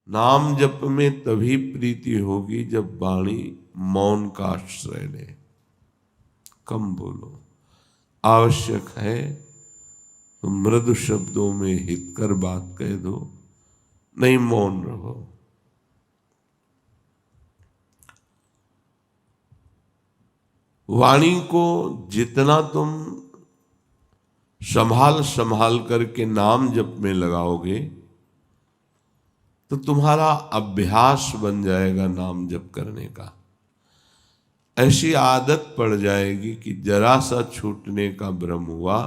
नाम जप में तभी प्रीति होगी जब वाणी मौन का आश्रय ले। कम बोलो, आवश्यक है तो मृदु शब्दों में हितकर बात कह दो, नहीं मौन रहो। वाणी को जितना तुम संभाल संभाल करके नाम जप में लगाओगे तो तुम्हारा अभ्यास बन जाएगा नाम जप करने का। ऐसी आदत पड़ जाएगी कि जरा सा छूटने का भ्रम हुआ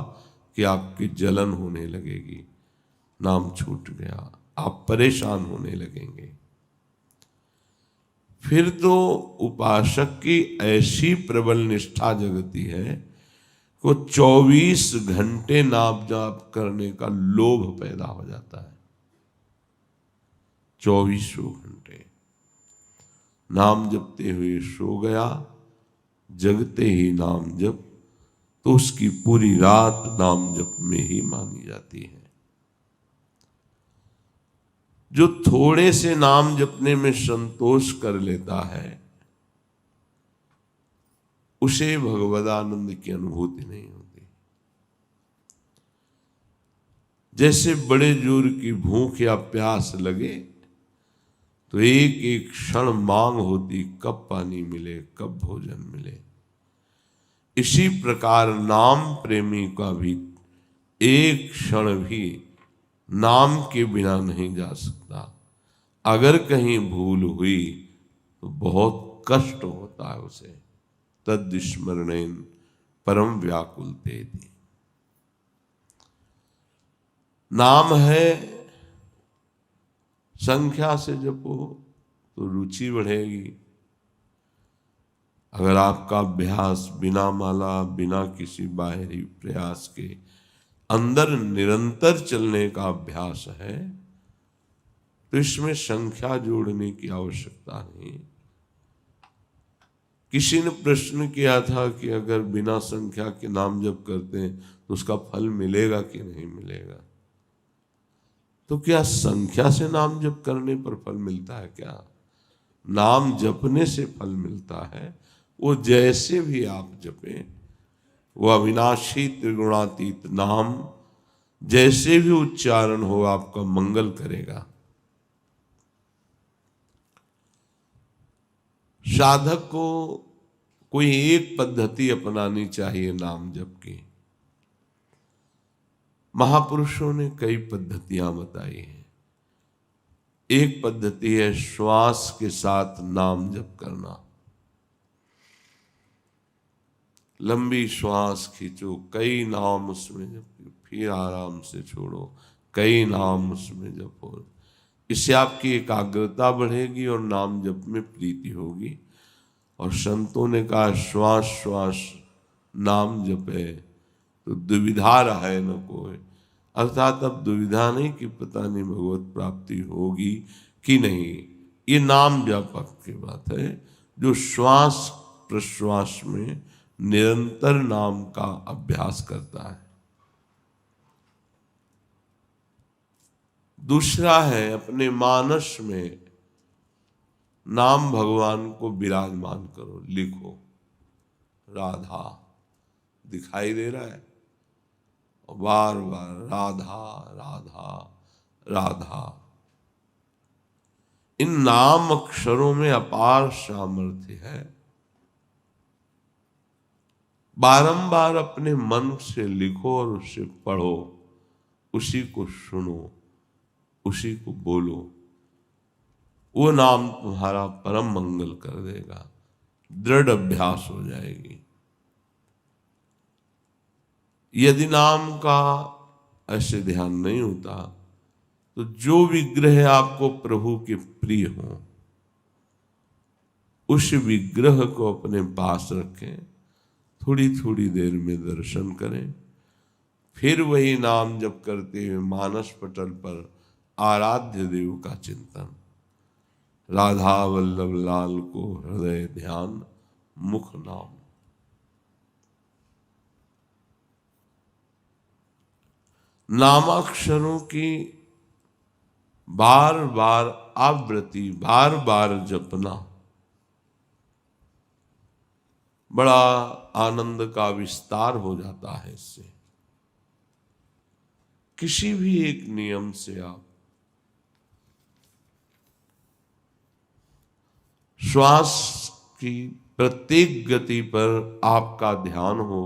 कि आपकी जलन होने लगेगी, नाम छूट गया, आप परेशान होने लगेंगे। फिर तो उपासक की ऐसी प्रबल निष्ठा जगती है वो 24 घंटे नाम जाप करने का लोभ पैदा हो जाता है। 24 घंटे नाम जपते हुए सो गया, जगते ही नाम जप, तो उसकी पूरी रात नाम जप में ही मानी जाती है। जो थोड़े से नाम जपने में संतोष कर लेता है उसे भगवदानंद की अनुभूति नहीं होती। जैसे बड़े जोर की भूख या प्यास लगे तो एक एक क्षण मांग होती, कब पानी मिले, कब भोजन मिले। इसी प्रकार नाम प्रेमी का भी एक क्षण भी नाम के बिना नहीं जा सकता। अगर कहीं भूल हुई तो बहुत कष्ट होता है उसे। तद स्मरणेन परम व्याकुल तेति। नाम है, संख्या से जपो तो रुचि बढ़ेगी। अगर आपका अभ्यास बिना माला, बिना किसी बाहरी प्रयास के अंदर निरंतर चलने का अभ्यास है तो इसमें संख्या जोड़ने की आवश्यकता नहीं। किसी ने प्रश्न किया था कि अगर बिना संख्या के नाम जप करते हैं तो उसका फल मिलेगा कि नहीं मिलेगा। तो क्या संख्या से नाम जप करने पर फल मिलता है क्या? नाम जपने से फल मिलता है। वो जैसे भी आप जपें, वो अविनाशी त्रिगुणातीत नाम जैसे भी उच्चारण हो आपका मंगल करेगा। साधक को कोई एक पद्धति अपनानी चाहिए नाम जप की। महापुरुषों ने कई पद्धतियां बताई हैं। एक पद्धति है श्वास के साथ नाम जप करना। लंबी श्वास खींचो, कई नाम उसमें जपो, फिर आराम से छोड़ो, कई नाम उसमें जपो। इससे आपकी एकाग्रता बढ़ेगी और नाम जप में प्रीति होगी। और संतों ने कहा श्वास श्वास नाम जपे तो दुविधा रहे न कोई। अर्थात अब दुविधा नहीं कि पता नहीं भगवत प्राप्ति होगी कि नहीं। ये नाम जप की बात है जो श्वास प्रश्वास में निरंतर नाम का अभ्यास करता है। दूसरा है अपने मानस में नाम भगवान को विराजमान करो, लिखो। राधा दिखाई दे रहा है और बार बार राधा राधा राधा। इन नाम अक्षरों में अपार सामर्थ्य है। बारंबार अपने मन से लिखो और उसे पढ़ो, उसी को सुनो, उसी को बोलो। वो नाम तुम्हारा परम मंगल कर देगा, दृढ़ अभ्यास हो जाएगी। यदि नाम का ऐसे ध्यान नहीं होता तो जो विग्रह आपको प्रभु के प्रिय हो उस विग्रह को अपने पास रखें, थोड़ी थोड़ी देर में दर्शन करें, फिर वही नाम जप करते हुए मानस पटल पर आराध्य देव का चिंतन। राधा वल्लभ लाल को हृदय ध्यान, मुख नाम। नामाक्षरों की बार बार आवृत्ति बार बार जपना बड़ा आनंद का विस्तार हो जाता है। इससे किसी भी एक नियम से आप श्वास की प्रत्येक गति पर आपका ध्यान हो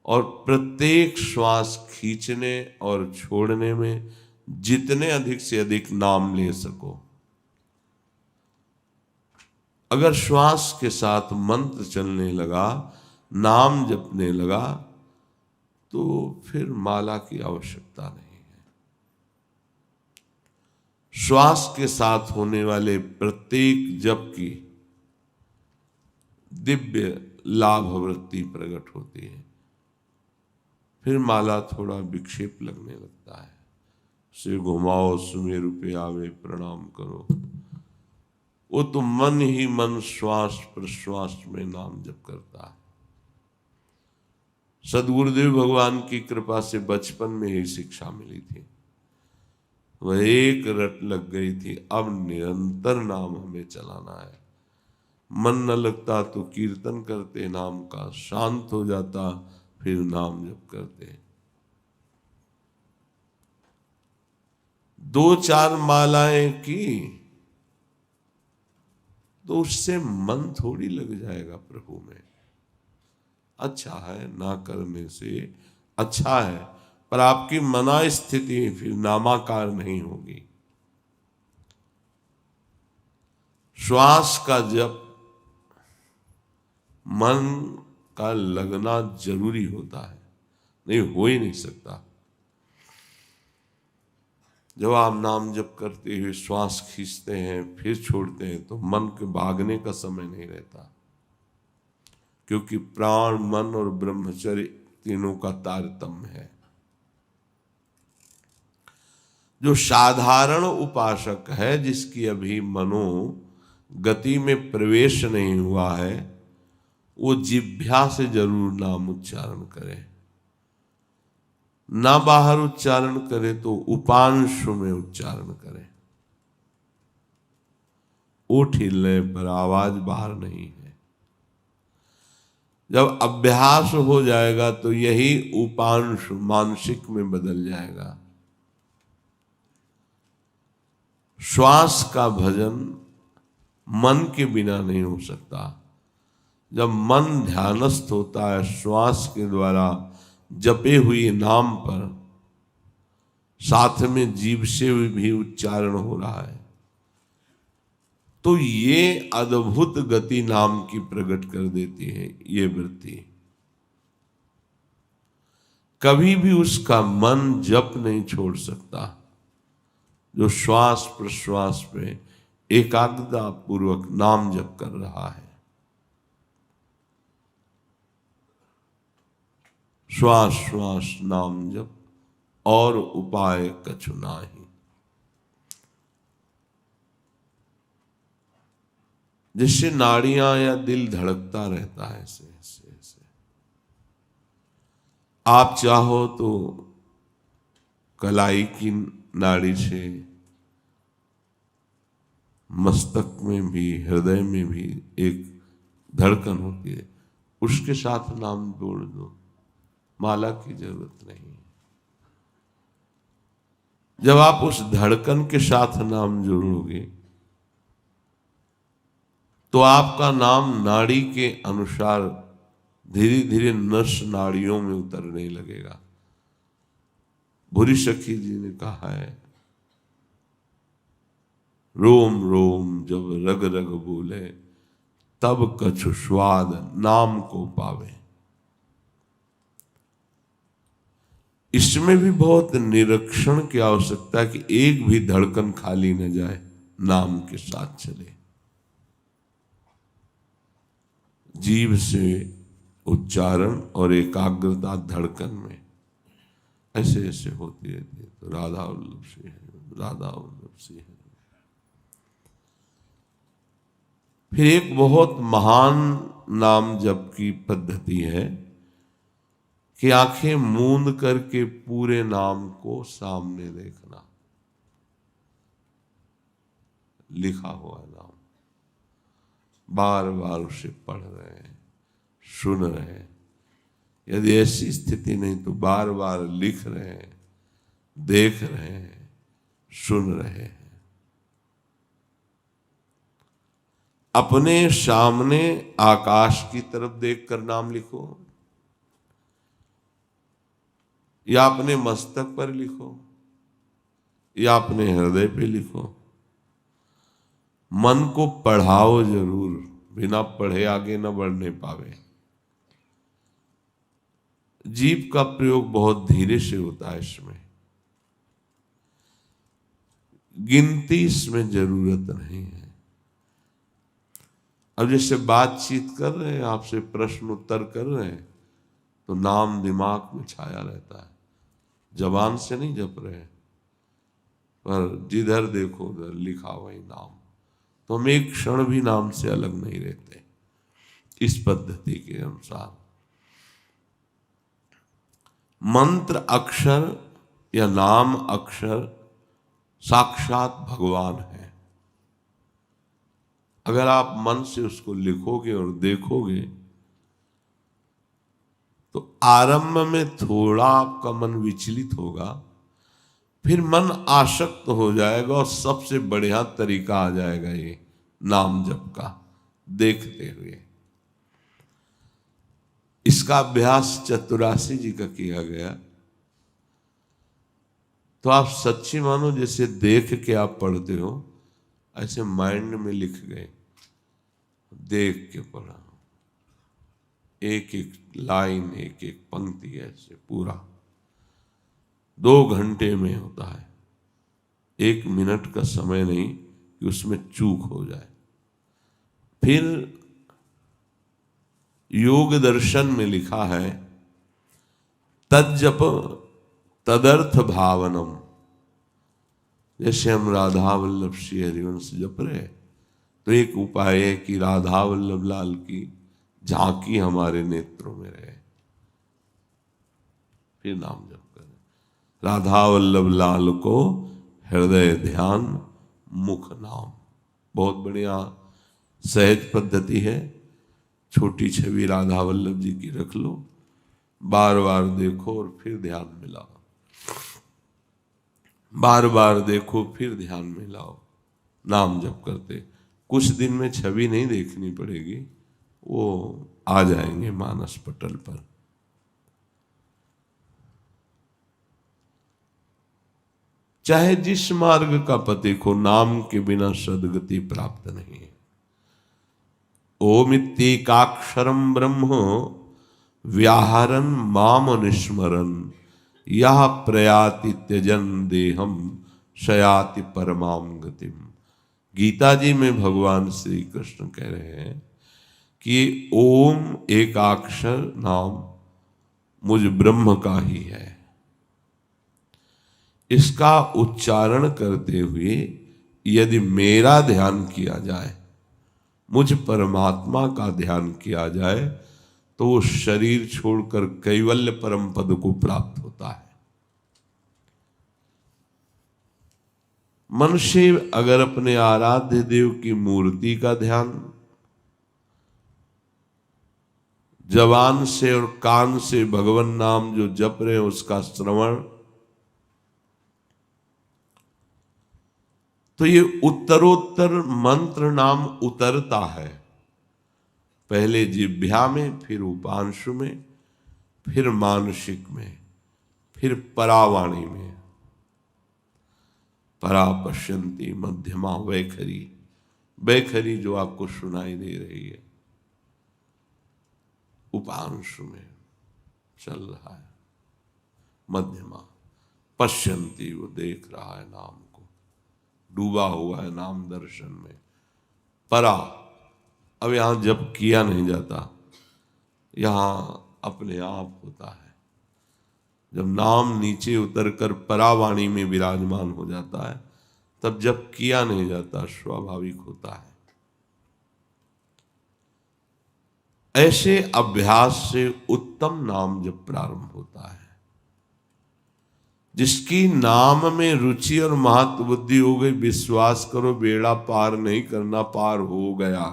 और प्रत्येक श्वास खींचने और छोड़ने में जितने अधिक से अधिक नाम ले सको। अगर श्वास के साथ मंत्र चलने लगा, नाम जपने लगा, तो फिर माला की आवश्यकता नहीं है। श्वास के साथ होने वाले प्रत्येक जप की दिव्य लाभ वृत्ति प्रकट होती है। फिर माला थोड़ा विक्षेप लगने लगता है। सिर घुमाओ, सुमेरु पे आवे, प्रणाम करो। वो तो मन ही मन श्वास प्रश्वास में नाम जप करता है। सदगुरुदेव भगवान की कृपा से बचपन में ही शिक्षा मिली थी, वह एक रट लग गई थी। अब निरंतर नाम हमें चलाना है। मन न लगता तो कीर्तन करते नाम का, शांत हो जाता फिर नाम जप करते। 2-4 मालाएं की तो उससे मन थोड़ी लग जाएगा प्रभु में। अच्छा है, ना करने से अच्छा है, पर आपकी मना स्थिति फिर नामाकार नहीं होगी। श्वास का जप मन का लगना जरूरी होता है, नहीं हो ही नहीं सकता। जब आप नाम जप करते हुए श्वास खींचते हैं फिर छोड़ते हैं तो मन के भागने का समय नहीं रहता, क्योंकि प्राण, मन और ब्रह्मचर्य तीनों का तारतम्य है। जो साधारण उपासक है, जिसकी अभी मनो गति में प्रवेश नहीं हुआ है, वो जिह्वा से जरूर नाम उच्चारण करे। ना बाहर उच्चारण करे तो उपांशु में उच्चारण करे। ओठ हिलने पर आवाज बाहर नहीं है। जब अभ्यास हो जाएगा तो यही उपांशु मानसिक में बदल जाएगा। श्वास का भजन मन के बिना नहीं हो सकता। जब मन ध्यानस्थ होता है श्वास के द्वारा जपे हुए नाम पर, साथ में जीभ से भी उच्चारण हो रहा है, तो ये अद्भुत गति नाम की प्रकट कर देती है। ये वृत्ति कभी भी उसका मन जप नहीं छोड़ सकता, जो श्वास प्रश्वास पे एकाग्रता पूर्वक नाम जप कर रहा है। श्वास श्वास नाम जप और उपाय कछु नाही। जिससे नाड़ियां या दिल धड़कता रहता है ऐसे ऐसे ऐसे। आप चाहो तो कलाई की नाड़ी से मस्तक में भी, हृदय में भी एक धड़कन होती है, उसके साथ नाम जोड़ दो, माला की जरूरत नहीं। जब आप उस धड़कन के साथ नाम जोड़ोगे तो आपका नाम नाड़ी के अनुसार धीरे धीरे नस नाड़ियों में उतरने लगेगा। भूरी सखी जी ने कहा है, रोम रोम जब रग रग बोले, तब कछु स्वाद नाम को पावे। इसमें भी बहुत निरीक्षण की आवश्यकता है कि एक भी धड़कन खाली न जाए, नाम के साथ चले। जीभ से उच्चारण और एकाग्रता धड़कन में ऐसे ऐसे होती रहती है। तो राधा वल्लभ सी है, राधा वल्लभ सी है। फिर एक बहुत महान नाम जप की पद्धति है कि आंखें मूंद करके पूरे नाम को सामने देखना। लिखा हुआ नाम, बार बार उसे पढ़ रहे हैं, सुन रहे हैं। यदि ऐसी स्थिति नहीं तो बार बार लिख रहे हैं, देख रहे हैं, सुन रहे हैं। अपने सामने आकाश की तरफ देखकर नाम लिखो, या अपने मस्तक पर लिखो, या अपने हृदय पे लिखो। मन को पढ़ाओ जरूर, बिना पढ़े आगे न बढ़ने पावे। जीभ का प्रयोग बहुत धीरे से होता है, इसमें गिनती इसमें जरूरत नहीं है। अब जैसे बातचीत कर रहे हैं, आपसे प्रश्न उत्तर कर रहे हैं, तो नाम दिमाग में छाया रहता है, जबान से नहीं जप रहे हैं, पर जिधर देखो उधर लिखा वही नाम। तो हम एक क्षण भी नाम से अलग नहीं रहते इस पद्धति के अनुसार। मंत्र अक्षर या नाम अक्षर साक्षात भगवान है। अगर आप मन से उसको लिखोगे और देखोगे तो आरंभ में थोड़ा आपका मन विचलित होगा, फिर मन आसक्त हो जाएगा और सबसे बढ़िया तरीका आ जाएगा ये नाम जप का, देखते हुए। इसका अभ्यास चतुरासी जी का किया गया। तो आप सच्ची मानो जैसे देख के आप पढ़ते हो, ऐसे माइंड में लिख गए, देख के पढ़ा, एक एक लाइन, एक एक पंक्ति, ऐसे पूरा 2 घंटे में होता है। 1 मिनट का समय नहीं कि उसमें चूक हो जाए। फिर योग दर्शन में लिखा है, तज्जप तदर्थ भावनम। जैसे हम राधा वल्लभ श्री हरिवंश जप रहे, तो एक उपाय है कि राधा वल्लभ लाल की झांकी हमारे नेत्रों में रहे, फिर नाम जप करें। राधा वल्लभ लाल को हृदय ध्यान, मुख नाम। बहुत बढ़िया सहज पद्धति है। छोटी छवि राधा वल्लभ जी की रख लो, बार बार देखो और फिर ध्यान मिलाओ, बार बार देखो फिर ध्यान मिलाओ, नाम जप करते। कुछ दिन में छवि नहीं देखनी पड़ेगी, वो आ जाएंगे मानस पटल पर। चाहे जिस मार्ग का पथिक हो, नाम के बिना सदगति प्राप्त नहीं है। ओमित्येकाक्षरम ब्रह्म व्याहरन माम निस्मरन यह प्रयाति त्यजन देहम शयाति परमाम गतिम। गीता जी में भगवान श्री कृष्ण कह रहे हैं कि ओम एकाक्षर नाम मुझ ब्रह्म का ही है। इसका उच्चारण करते हुए यदि मेरा ध्यान किया जाए, मुझ परमात्मा का ध्यान किया जाए, तो वो शरीर छोड़कर कैवल्य परम पद को प्राप्त होता है। मनुष्य अगर अपने आराध्य देव की मूर्ति का ध्यान जबान से और कान से भगवान नाम जो जप रहे हैं उसका श्रवण, तो ये उत्तरोत्तर मंत्र नाम उतरता है। पहले जिह्वा में, फिर उपांशु में, फिर मानसिक में, फिर परावाणी में। परा पश्यंती मध्यमा वैखरी, वैखरी जो आपको सुनाई दे रही है, उपांशु में चल रहा है। मध्यमा पश्यंती, वो देख रहा है नाम को, डूबा हुआ है नाम दर्शन में। परा, अब यहां जब किया नहीं जाता, यहां अपने आप होता है। जब नाम नीचे उतरकर परावाणी में विराजमान हो जाता है, तब जब किया नहीं जाता, स्वाभाविक होता है। ऐसे अभ्यास से उत्तम नाम जब प्रारंभ होता है। जिसकी नाम में रुचि और महत्व बुद्धि हो गई, विश्वास करो बेड़ा पार नहीं करना, पार हो गया।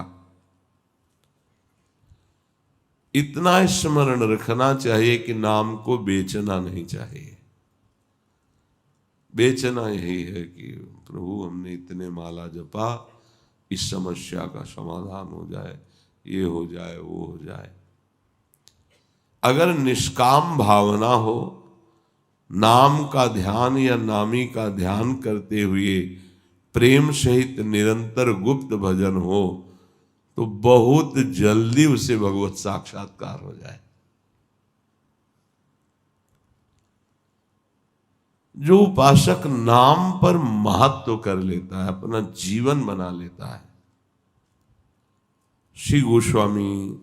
इतना स्मरण रखना चाहिए कि नाम को बेचना नहीं चाहिए। बेचना यही है कि प्रभु हमने इतने माला जपा, इस समस्या का समाधान हो जाए, ये हो जाए, वो हो जाए। अगर निष्काम भावना हो, नाम का ध्यान या नामी का ध्यान करते हुए प्रेम सहित निरंतर गुप्त भजन हो, तो बहुत जल्दी उसे भगवत साक्षात्कार हो जाए। जो उपासक नाम पर महत्व कर लेता है, अपना जीवन बना लेता है। श्री गोस्वामी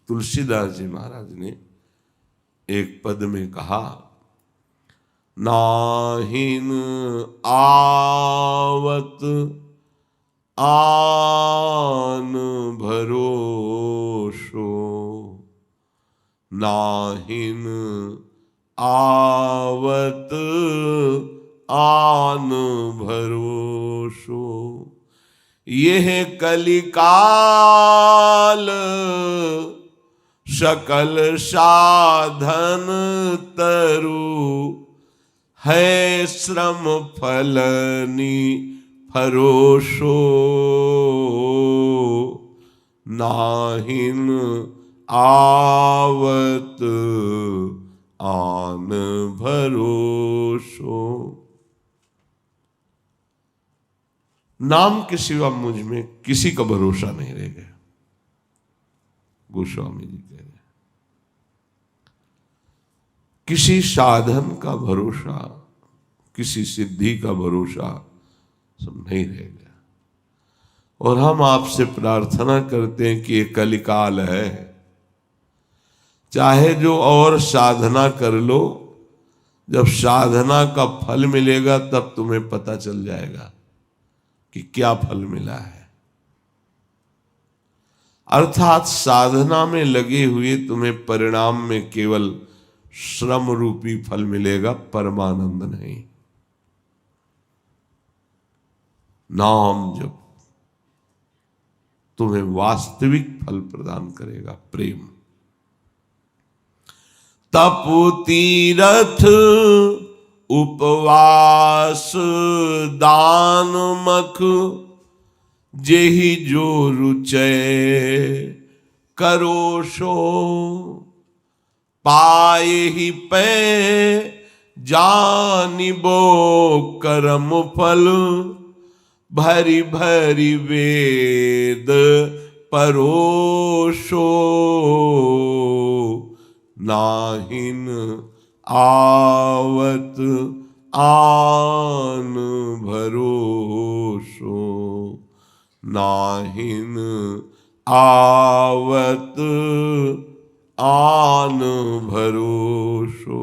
तुलसीदास जी महाराज ने एक पद में कहा, नाहिन आवत आन भरोसो, नाहिन आवत आन भरोसो, यह कलिकाल सकल साधन तरु, है श्रम फलनी फरोसो, नाहिन आवत आन भरोसो। नाम के सिवा मुझ में किसी का भरोसा नहीं रह गया, गोस्वामी जी कह रहे। किसी साधन का भरोसा, किसी सिद्धि का भरोसा सब नहीं रह गया। और हम आपसे प्रार्थना करते हैं कि ये कलिकाल है, चाहे जो और साधना कर लो, जब साधना का फल मिलेगा तब तुम्हें पता चल जाएगा कि क्या फल मिला है। अर्थात साधना में लगे हुए तुम्हें परिणाम में केवल श्रम रूपी फल मिलेगा, परमानंद नहीं। नाम जब तुम्हें वास्तविक फल प्रदान करेगा, प्रेम। तप तीरथ उपवास दान मख, जेहि जो रुचय करो सो, पाए ही पे जानिबो कर्म फल, भरी भरी वेद परोसो, नाहिन आवत आन भरोसो, नाहिन आवत आन भरोसो।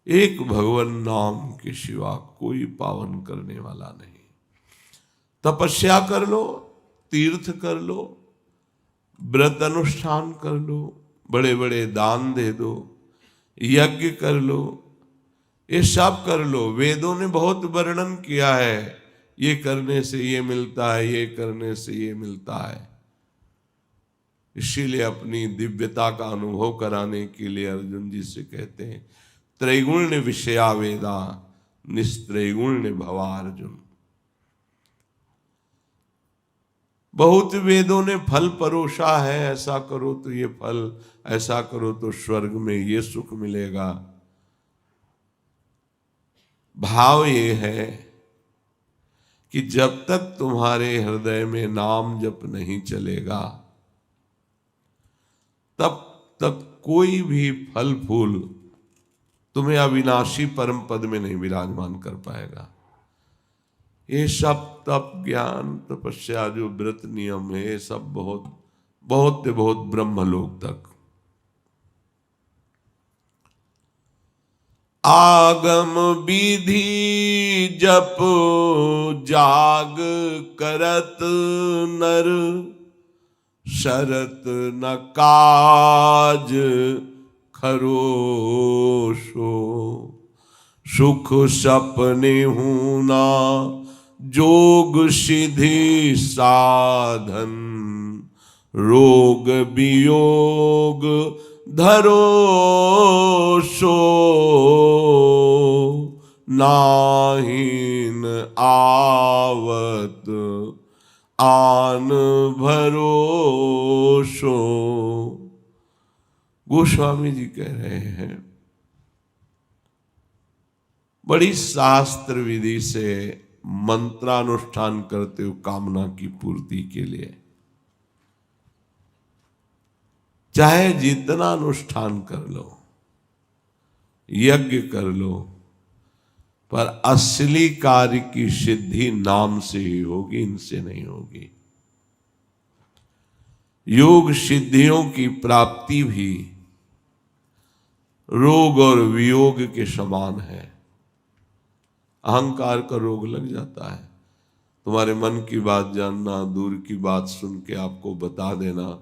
एक भगवान नाम के सिवा कोई पावन करने वाला नहीं। तपस्या कर लो, तीर्थ कर लो, व्रत अनुष्ठान कर लो, बड़े बड़े दान दे दो, यज्ञ कर लो, ये सब कर लो। वेदों ने बहुत वर्णन किया है, ये करने से ये मिलता है, ये करने से ये मिलता है। इसीलिए अपनी दिव्यता का अनुभव कराने के लिए अर्जुन जी से कहते हैं, त्रैगुण्य विषया वेदा निस्त्रैगुण्य भवा अर्जुन। बहुत वेदों ने फल परोसा है, ऐसा करो तो ये फल, ऐसा करो तो स्वर्ग में ये सुख मिलेगा। भाव ये है कि जब तक तुम्हारे हृदय में नाम जप नहीं चलेगा, तब तक कोई भी फल फूल तुम्हें अविनाशी परम पद में नहीं विराजमान कर पाएगा। ये सब तप ज्ञान तपस्या जो व्रत नियम है, ये सब बहुत बहुत बहुत ब्रह्मलोक तक। आगम विधि जप जाग करत नर, शरत न काज खरोशो, सुख सपने हूं ना, जोग सिद्धि साधन, रोग वियोग धरो सो, नाहीन आवत आन भरोसो। गोस्वामी जी कह रहे हैं, बड़ी शास्त्र विधि से मंत्रानुष्ठान करते हो कामना की पूर्ति के लिए, चाहे जितना अनुष्ठान कर लो, यज्ञ कर लो, पर असली कार्य की सिद्धि नाम से ही होगी, इनसे नहीं होगी। योग सिद्धियों की प्राप्ति भी रोग और वियोग के समान है। अहंकार का रोग लग जाता है, तुम्हारे मन की बात जानना, दूर की बात सुन के आपको बता देना,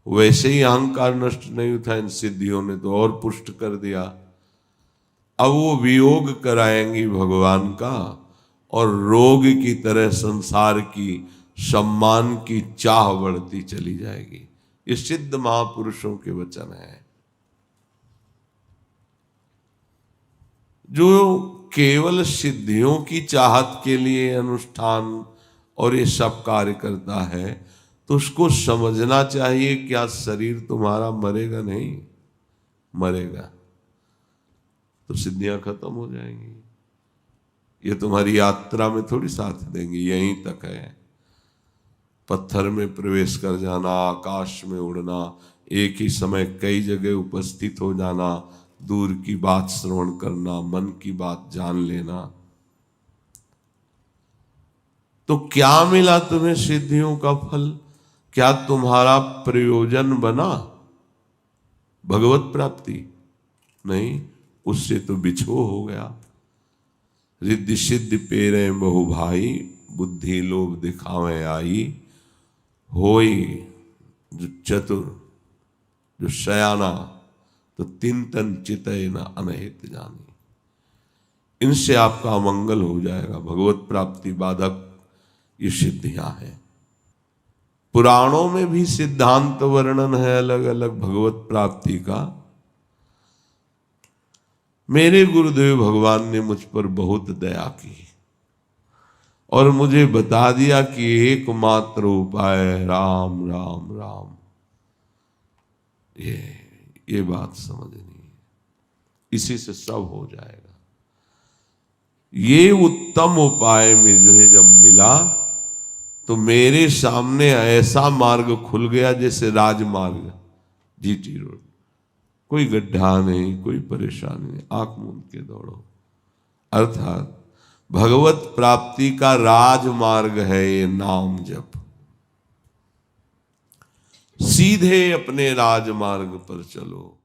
वैसे ही अहंकार नष्ट नहीं हुआ, इन सिद्धियों ने तो और पुष्ट कर दिया। अब वो वियोग कराएंगी भगवान का, और रोग की तरह संसार की सम्मान की चाह बढ़ती चली जाएगी। ये सिद्ध महापुरुषों के वचन है। जो केवल सिद्धियों की चाहत के लिए अनुष्ठान और ये सब कार्य करता है, तो उसको समझना चाहिए क्या शरीर तुम्हारा मरेगा? नहीं मरेगा, तो सिद्धियां खत्म हो जाएंगी। ये तुम्हारी यात्रा में थोड़ी साथ देंगी, यहीं तक है। पत्थर में प्रवेश कर जाना, आकाश में उड़ना, एक ही समय कई जगह उपस्थित हो जाना, दूर की बात श्रवण करना, मन की बात जान लेना, तो क्या मिला तुम्हें सिद्धियों का फल? क्या तुम्हारा प्रयोजन बना भगवत प्राप्ति? नहीं, उससे तो बिछो हो गया। रिद्धि सिद्धि पेरे बहु भाई, बुद्धि लोभ दिखावे आई, होई जो चतुर जो शयाना, तो तीन तन चितय न अनहित जानी। इनसे आपका मंगल हो जाएगा। भगवत प्राप्ति बाधक ये सिद्धियां हैं। पुराणों में भी सिद्धांत वर्णन है अलग अलग भगवत प्राप्ति का। मेरे गुरुदेव भगवान ने मुझ पर बहुत दया की और मुझे बता दिया कि एकमात्र उपाय राम राम राम। ये बात समझनी है, इसी से सब हो जाएगा। ये उत्तम उपाय में जो है जब मिला, तो मेरे सामने ऐसा मार्ग खुल गया जैसे राजमार्ग, जीटी रोड। कोई गड्ढा नहीं, कोई परेशानी नहीं, आंख मूंद के दौड़ो। अर्थात भगवत प्राप्ति का राजमार्ग है ये नाम जप। सीधे अपने राजमार्ग पर चलो।